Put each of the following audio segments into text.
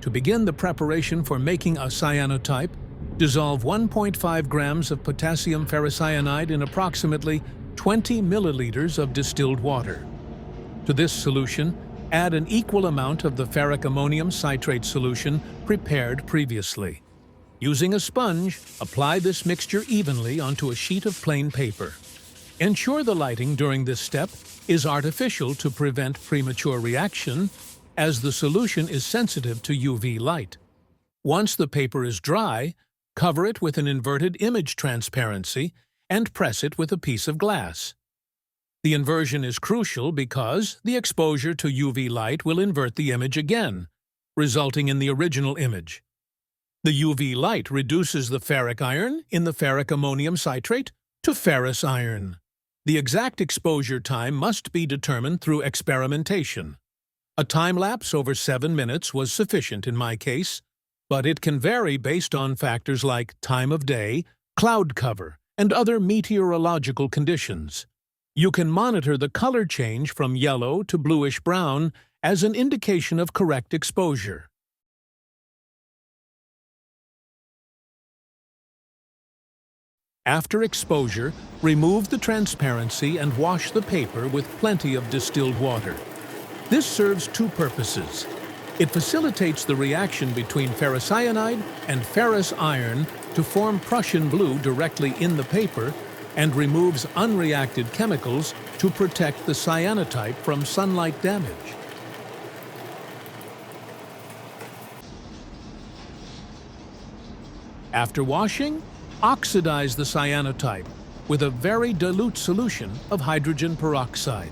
To begin the preparation for making a cyanotype, dissolve 1.5 grams of potassium ferricyanide in approximately 20 milliliters of distilled water. To this solution, add an equal amount of the ferric ammonium citrate solution prepared previously. Using a sponge, apply this mixture evenly onto a sheet of plain paper. Ensure the lighting during this step is artificial to prevent premature reaction, as the solution is sensitive to UV light. Once the paper is dry, cover it with an inverted image transparency and press it with a piece of glass. The inversion is crucial because the exposure to UV light will invert the image again, resulting in the original image. The UV light reduces the ferric iron in the ferric ammonium citrate to ferrous iron. The exact exposure time must be determined through experimentation. A time lapse over 7 minutes was sufficient in my case, but it can vary based on factors like time of day, cloud cover, and other meteorological conditions. You can monitor the color change from yellow to bluish-brown as an indication of correct exposure. After exposure, remove the transparency and wash the paper with plenty of distilled water. This serves two purposes. It facilitates the reaction between ferrocyanide and ferrous iron to form Prussian blue directly in the paper and removes unreacted chemicals to protect the cyanotype from sunlight damage. After washing, oxidize the cyanotype with a very dilute solution of hydrogen peroxide.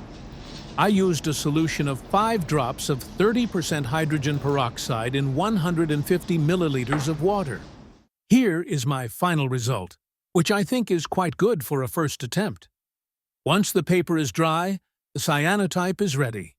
I used a solution of 5 drops of 30% hydrogen peroxide in 150 milliliters of water. Here is my final result, which I think is quite good for a first attempt. Once the paper is dry, the cyanotype is ready.